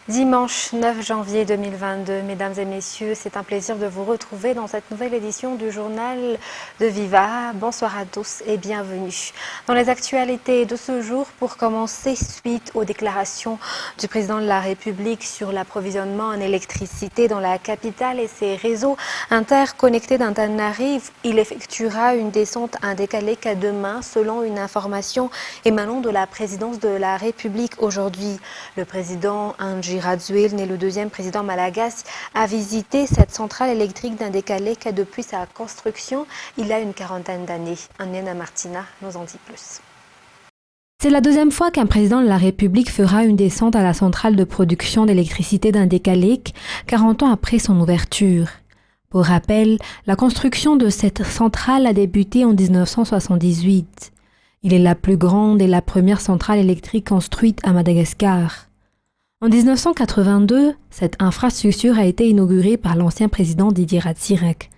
Dimanche 9 janvier 2022, mesdames et messieurs, c'est un plaisir de vous retrouver dans cette nouvelle édition du journal de Viva. Bonsoir à tous et bienvenue. Dans les actualités de ce jour, pour commencer, suite aux déclarations du président de la République sur l'approvisionnement en électricité dans la capitale et ses réseaux interconnectés d'Antananarive, il effectuera une descente indécalée qu'à demain, selon une information émanant de la présidence de la République aujourd'hui. Le président Andry Rajoelina, né le deuxième président malagasy, a visité cette centrale électrique d'Indékalé qui, depuis sa construction, il a une quarantaine d'années. Anniana Martina nous en dit plus. C'est la deuxième fois qu'un président de la République fera une descente à la centrale de production d'électricité d'Indékalé, 40 ans après son ouverture. Pour rappel, la construction de cette centrale a débuté en 1978. Il est la plus grande et la première centrale électrique construite à Madagascar. En 1982, cette infrastructure a été inaugurée par l'ancien président Didier Ratsirek.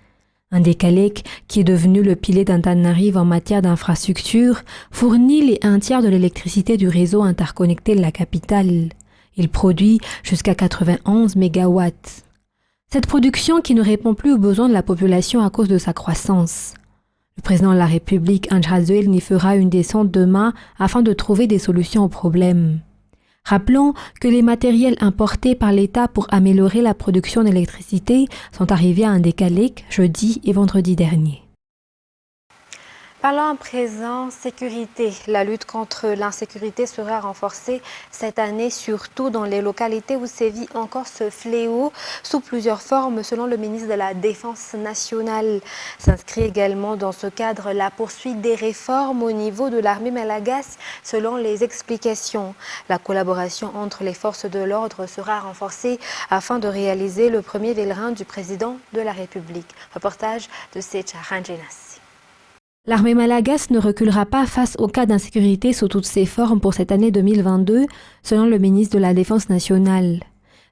Indékalé, qui est devenu le pilier d'Antananarive en matière d'infrastructure, fournit les 1/3 de l'électricité du réseau interconnecté de la capitale. Il produit jusqu'à 91 MW. Cette production qui ne répond plus aux besoins de la population à cause de sa croissance. Le président de la République, Andry Rajoelina, y fera une descente demain afin de trouver des solutions aux problèmes. Rappelons que les matériels importés par l'État pour améliorer la production d'électricité sont arrivés à Indékalé jeudi et vendredi dernier. Parlons à présent sécurité. La lutte contre l'insécurité sera renforcée cette année, surtout dans les localités où sévit encore ce fléau, sous plusieurs formes, selon le ministre de la Défense nationale. S'inscrit également dans ce cadre la poursuite des réformes au niveau de l'armée malagasy, selon les explications. La collaboration entre les forces de l'ordre sera renforcée afin de réaliser le premier pèlerin du président de la République. Reportage de Secha Rangenas. L'armée malagasy ne reculera pas face aux cas d'insécurité sous toutes ses formes pour cette année 2022, selon le ministre de la Défense nationale.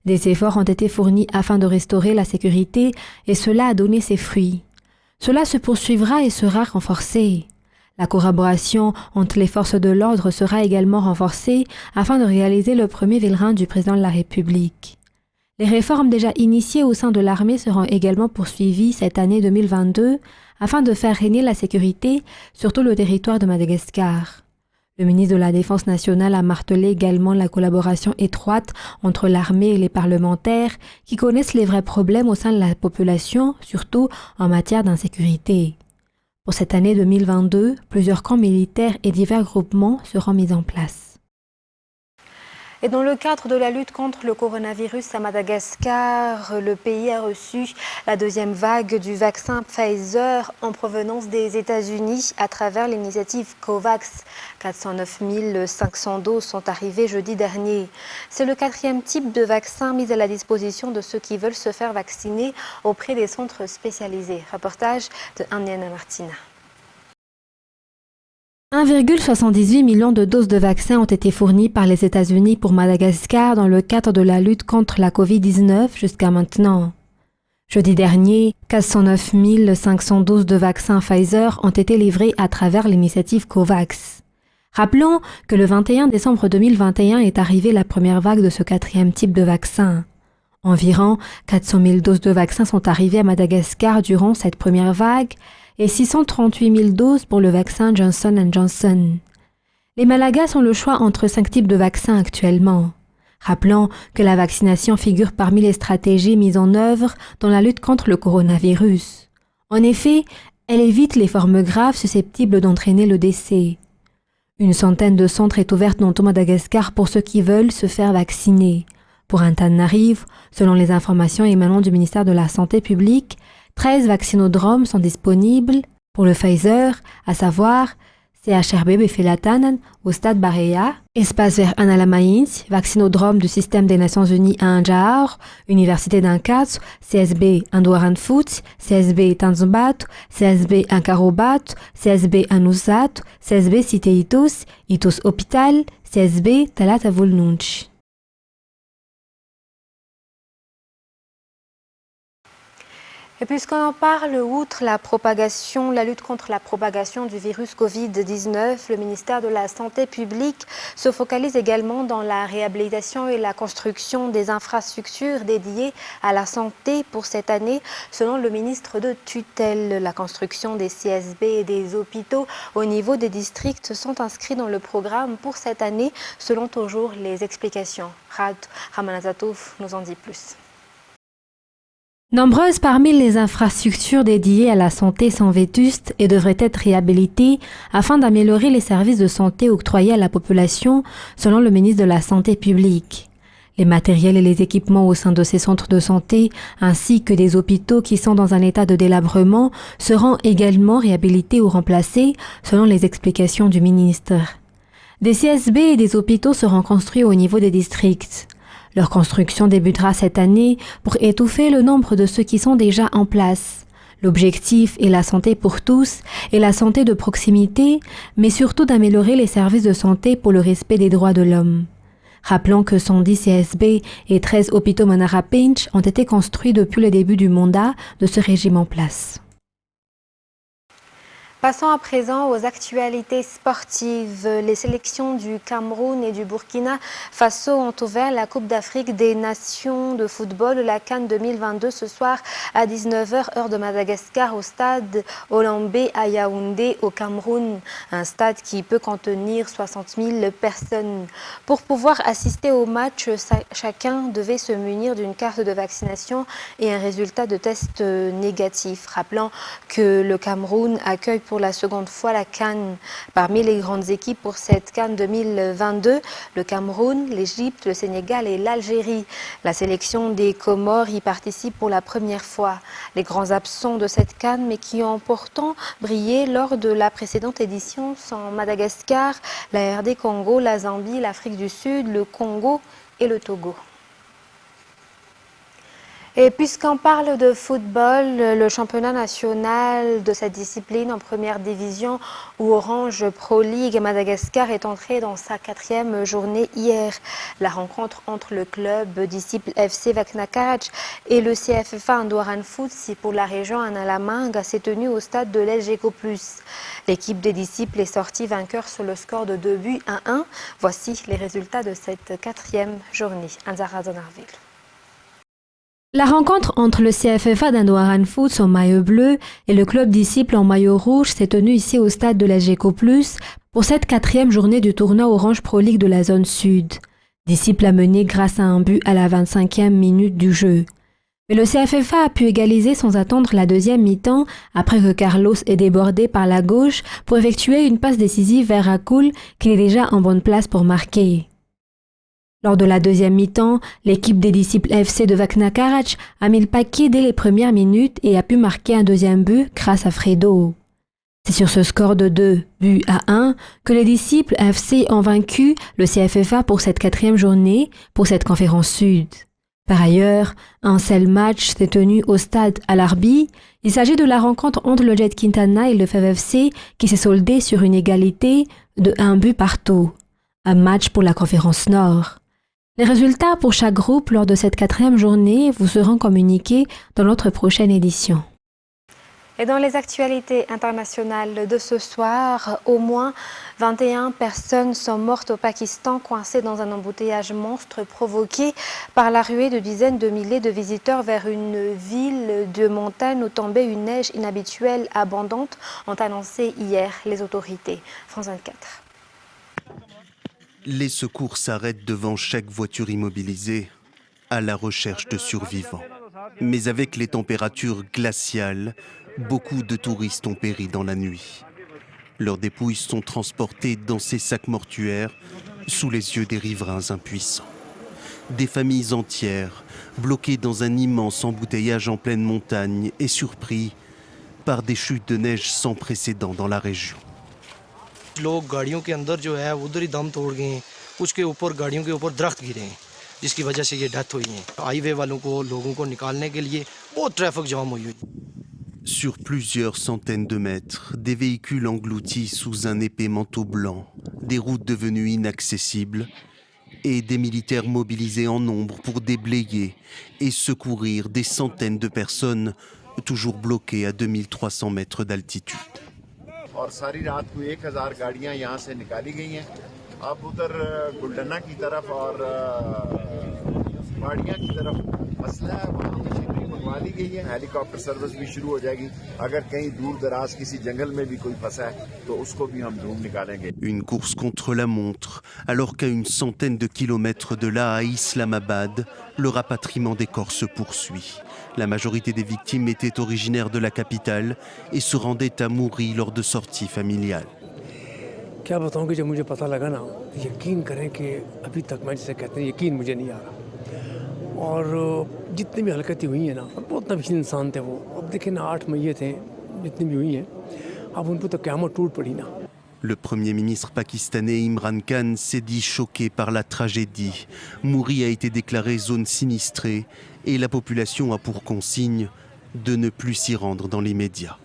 Des efforts ont été fournis afin de restaurer la sécurité et cela a donné ses fruits. Cela se poursuivra et sera renforcé. La collaboration entre les forces de l'ordre sera également renforcée afin de réaliser le premier pèlerin du président de la République. Les réformes déjà initiées au sein de l'armée seront également poursuivies cette année 2022 afin de faire régner la sécurité sur tout le territoire de Madagascar. Le ministre de la Défense nationale a martelé également la collaboration étroite entre l'armée et les parlementaires qui connaissent les vrais problèmes au sein de la population, surtout en matière d'insécurité. Pour cette année 2022, plusieurs camps militaires et divers groupements seront mis en place. Et dans le cadre de la lutte contre le coronavirus à Madagascar, le pays a reçu la deuxième vague du vaccin Pfizer en provenance des États-Unis à travers l'initiative COVAX. 409 500 doses sont arrivées jeudi dernier. C'est le quatrième type de vaccin mis à la disposition de ceux qui veulent se faire vacciner auprès des centres spécialisés. Reportage de Anniana Martina. 1,78 million de doses de vaccins ont été fournies par les États-Unis pour Madagascar dans le cadre de la lutte contre la COVID-19 jusqu'à maintenant. Jeudi dernier, 409 500 doses de vaccins Pfizer ont été livrées à travers l'initiative COVAX. Rappelons que le 21 décembre 2021 est arrivée la première vague de ce quatrième type de vaccin. Environ 400 000 doses de vaccins sont arrivées à Madagascar durant cette première vague, et 638 000 doses pour le vaccin Johnson & Johnson. Les Malagasy ont le choix entre 5 types de vaccins actuellement. Rappelons que la vaccination figure parmi les stratégies mises en œuvre dans la lutte contre le coronavirus. En effet, elle évite les formes graves susceptibles d'entraîner le décès. Une centaine de centres est ouverte dans tout Madagascar pour ceux qui veulent se faire vacciner. Pour Antananarive, selon les informations émanant du ministère de la Santé publique, 13 vaccinodromes sont disponibles pour le Pfizer, à savoir CHRB Befelatanan au stade Baréa, Espace Vert Analamaïns, vaccinodrome du système des Nations Unies à Anjar, Université d'Ankatsu, CSB Andouaranfoot, CSB Tanzumbat, CSB Ankarobat, CSB Anusat, CSB Cité Itos, Itos Hôpital, CSB Talatavulnunch. Et puisqu'on en parle, outre la lutte contre la propagation du virus Covid-19, le ministère de la Santé publique se focalise également dans la réhabilitation et la construction des infrastructures dédiées à la santé pour cette année. Selon le ministre de tutelle, la construction des CSB et des hôpitaux au niveau des districts sont inscrits dans le programme pour cette année, selon toujours les explications. Ramanazatouf nous en dit plus. Nombreuses parmi les infrastructures dédiées à la santé sont vétustes et devraient être réhabilitées afin d'améliorer les services de santé octroyés à la population, selon le ministre de la Santé publique. Les matériels et les équipements au sein de ces centres de santé, ainsi que des hôpitaux qui sont dans un état de délabrement, seront également réhabilités ou remplacés, selon les explications du ministre. Des CSB et des hôpitaux seront construits au niveau des districts. Leur construction débutera cette année pour étouffer le nombre de ceux qui sont déjà en place. L'objectif est la santé pour tous et la santé de proximité, mais surtout d'améliorer les services de santé pour le respect des droits de l'homme. Rappelons que 110 CSB et 13 hôpitaux Manara Pinch ont été construits depuis le début du mandat de ce régime en place. Passons à présent aux actualités sportives. Les sélections du Cameroun et du Burkina Faso ont ouvert la Coupe d'Afrique des Nations de football, la CAN 2022, ce soir à 19h, heure de Madagascar, au stade Olambé à Yaoundé, au Cameroun. Un stade qui peut contenir 60 000 personnes. Pour pouvoir assister au match, chacun devait se munir d'une carte de vaccination et un résultat de test négatif. Rappelant que le Cameroun accueille pour la seconde fois la CAN. Parmi les grandes équipes pour cette CAN 2022, le Cameroun, l'Égypte, le Sénégal et l'Algérie. La sélection des Comores y participe pour la première fois. Les grands absents de cette CAN, mais qui ont pourtant brillé lors de la précédente édition, sont Madagascar, la RD Congo, la Zambie, l'Afrique du Sud, le Congo et le Togo. Et puisqu'on parle de football, le championnat national de cette discipline en première division ou Orange Pro League, Madagascar est entré dans sa 4e journée hier. La rencontre entre le club disciple FC Vaknakach et le CFFA Ndouaran Foot, c'est pour la région Analamanga, s'est tenue au stade de l'LGECO+. L'équipe des disciples est sortie vainqueur sur le score de 2 buts à 1. Voici les résultats de cette 4e journée. Anzara Zonarville. La rencontre entre le CFFA d'Ndouaran Foot en maillot bleu et le club disciple en maillot rouge s'est tenue ici au stade de la GECO+, pour cette 4e journée du tournoi Orange Pro League de la zone sud. Disciple a mené grâce à un but à la 25e minute du jeu. Mais le CFFA a pu égaliser sans attendre la 2e mi-temps après que Carlos ait débordé par la gauche pour effectuer une passe décisive vers Akul qui est déjà en bonne place pour marquer. Lors de la 2e mi-temps, l'équipe des disciples FC de Vaknakach a mis le paquet dès les premières minutes et a pu marquer un 2e but grâce à Fredo. C'est sur ce score de 2 buts à 1 que les disciples FC ont vaincu le CFFA pour cette 4e journée pour cette conférence sud. Par ailleurs, un seul match s'est tenu au stade Al-Arbi. Il s'agit de la rencontre entre le Jet Quintana et le FFC qui s'est soldée sur une égalité de 1 but partout. Un match pour la conférence nord. Les résultats pour chaque groupe lors de cette 4e journée vous seront communiqués dans notre prochaine édition. Et dans les actualités internationales de ce soir, au moins 21 personnes sont mortes au Pakistan, coincées dans un embouteillage monstre provoqué par la ruée de dizaines de milliers de visiteurs vers une ville de montagne où tombait une neige inhabituelle abondante, ont annoncé hier les autorités. France 24. Les secours s'arrêtent devant chaque voiture immobilisée à la recherche de survivants. Mais avec les températures glaciales, beaucoup de touristes ont péri dans la nuit. Leurs dépouilles sont transportées dans ces sacs mortuaires sous les yeux des riverains impuissants. Des familles entières bloquées dans un immense embouteillage en pleine montagne et surpris par des chutes de neige sans précédent dans la région. लोग गाड़ियों के अंदर जो है उधर ही दम तोड़ गए, कुछ के ऊपर गाड़ियों के ऊपर दरख्त गिरे हैं जिसकी वजह से ये डेथ हुई है। हाईवे वालों को लोगों को निकालने के लिए बहुत ट्रैफिक जाम हुई है। Sur plusieurs centaines de mètres, des véhicules engloutis sous un épais manteau blanc, des routes devenues inaccessibles et des militaires mobilisés en nombre pour déblayer et secourir des centaines de personnes toujours bloqués à 2300 mètres d'altitude. और सारी रात को 1000 गाड़ियां यहां से निकाली गई हैं। अब उधर गुलडना की तरफ और बाड़ियां की तरफ मसला है, वहां मशीनरी मंगवा ली गई है, हेलीकॉप्टर सर्विस भी शुरू हो जाएगी। अगर कहीं दूर दराज किसी जंगल में भी कोई फंसा है तो उसको भी हम ढूंढ निकालेंगे। Une course contre la montre, alors qu'à une centaine de kilomètres de là, à Islamabad, le rapatriement des corps se poursuit. La majorité des victimes étaient originaires de la capitale et se rendaient à Mouri lors de sorties familiales. क्या बताऊं कि जब मुझे पता लगा ना, यकीन करें कि अभी तक मैं जिसे कहते हैं यकीन मुझे नहीं आ रहा। और जितनी भी हरकतें हुई हैं ना, बहुत नफीस इंसान थे वो। अब देखें ना, 8 मैयत थे जितनी भी हुई हैं, अब उन पर तो क़यामत टूट पड़ी ना। Le Premier ministre pakistanais Imran Khan s'est dit choqué par la tragédie. Mouri a été déclarée zone sinistrée et la population a pour consigne de ne plus s'y rendre dans l'immédiat.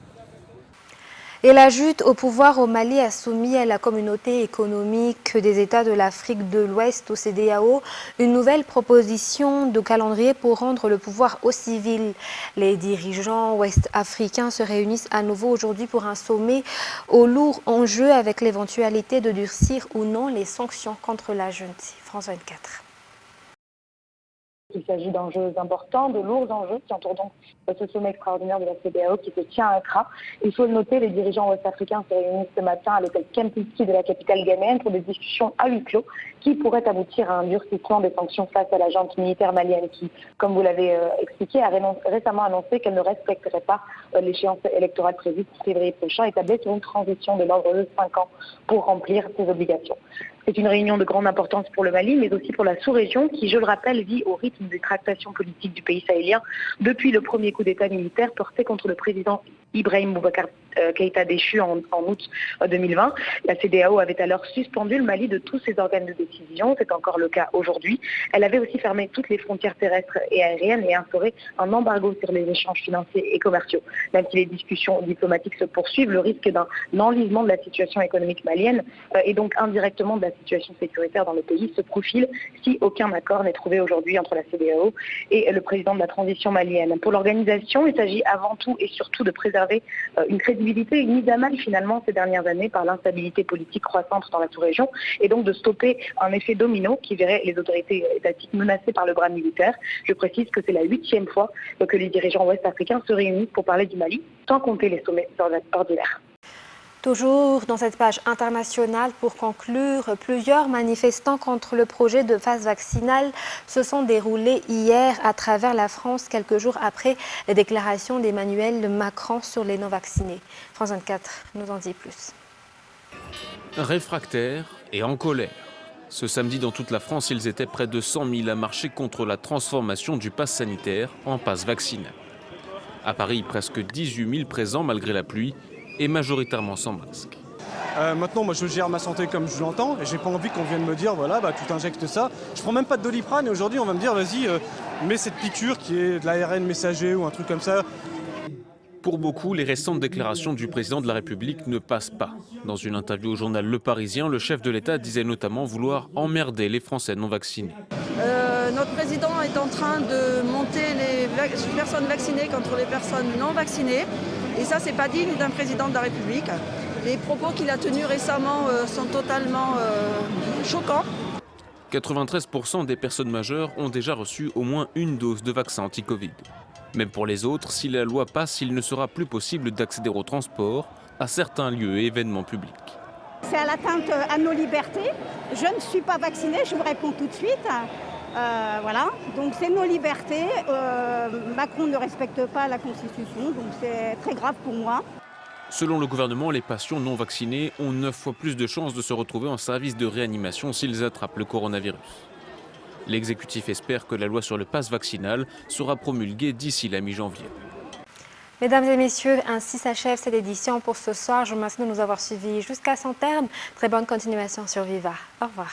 Et la chute au pouvoir au Mali a soumis à la communauté économique des États de l'Afrique de l'Ouest, au CEDEAO, une nouvelle proposition de calendrier pour rendre le pouvoir aux civils. Les dirigeants ouest-africains se réunissent à nouveau aujourd'hui pour un sommet au lourd enjeu avec l'éventualité de durcir ou non les sanctions contre la junte. France 24. Il s'agit d'enjeux importants, de lourds enjeux qui entourent donc ce sommet extraordinaire de la CEDEAO qui se tient à Accra. Il faut le noter, les dirigeants ouest-africains se réunissent ce matin à l'hôtel Kempinski de la capitale ghanéenne pour des discussions à huis clos qui pourraient aboutir à un durcissement des sanctions face à la junte militaire malienne qui, comme vous l'avez expliqué, a récemment annoncé qu'elle ne respecterait pas l'échéance électorale prévue pour février prochain et tablait sur une transition de l'ordre de 5 ans pour remplir ses obligations. C'est une réunion de grande importance pour le Mali, mais aussi pour la sous-région qui, je le rappelle, vit au rythme des tractations politiques du pays sahélien depuis le premier coup d'État militaire porté contre le président Ibrahim Boubacar Keïta déchu en août 2020. La CEDEAO avait alors suspendu le Mali de tous ses organes de décision. C'est encore le cas aujourd'hui. Elle avait aussi fermé toutes les frontières terrestres et aériennes et instauré un embargo sur les échanges financiers et commerciaux. Même si les discussions diplomatiques se poursuivent, le risque d'un enlisement de la situation économique malienne et donc indirectement de la situation sécuritaire dans le pays se profile si aucun accord n'est trouvé aujourd'hui entre la CEDEAO et le président de la transition malienne. Pour l'organisation, il s'agit avant tout et surtout de préserver une crédibilité mise à mal finalement ces dernières années par l'instabilité politique croissante dans la sous-région et donc de stopper un effet domino qui verrait les autorités étatiques menacées par le bras militaire. Je précise que c'est la 8e fois que les dirigeants ouest-africains se réunissent pour parler du Mali, sans compter les sommets ordinaires. Toujours dans cette page internationale, pour conclure, plusieurs manifestants contre le projet de phase vaccinale se sont déroulés hier à travers la France, quelques jours après les déclarations d'Emmanuel Macron sur les non-vaccinés. France 24 nous en dit plus. Réfractaires et en colère. Ce samedi, dans toute la France, ils étaient près de 100 000 à marcher contre la transformation du pass sanitaire en pass vaccinal. À Paris, presque 18 000 présents malgré la pluie, et majoritairement sans masque. Maintenant, moi je gère ma santé comme je l'entends et j'ai pas envie qu'on vienne me dire voilà, tu t'injectes ça. Je prends même pas de Doliprane et aujourd'hui on va me dire vas-y, mets cette piqûre qui est de l'ARN messager ou un truc comme ça. Pour beaucoup, les récentes déclarations du président de la République ne passent pas. Dans une interview au journal Le Parisien, le chef de l'État disait notamment vouloir emmerder les Français non vaccinés. Notre président est en train de monter les personnes vaccinées contre les personnes non vaccinées. Et ça, c'est pas digne d'un président de la République. Les propos qu'il a tenus récemment sont totalement choquants. 93% des personnes majeures ont déjà reçu au moins une dose de vaccin anti-Covid. Même pour les autres, si la loi passe, il ne sera plus possible d'accéder au transport, à certains lieux et événements publics. C'est à l'atteinte à nos libertés. Je ne suis pas vaccinée, je vous réponds tout de suite. Voilà, donc c'est nos libertés. Macron ne respecte pas la Constitution, donc c'est très grave pour moi. Selon le gouvernement, les patients non vaccinés ont 9 fois plus de chances de se retrouver en service de réanimation s'ils attrapent le coronavirus. L'exécutif espère que la loi sur le pass vaccinal sera promulguée d'ici la mi-janvier. Mesdames et messieurs, ainsi s'achève cette édition pour ce soir. Je vous remercie de nous avoir suivis jusqu'à son terme. Très bonne continuation sur Viva. Au revoir.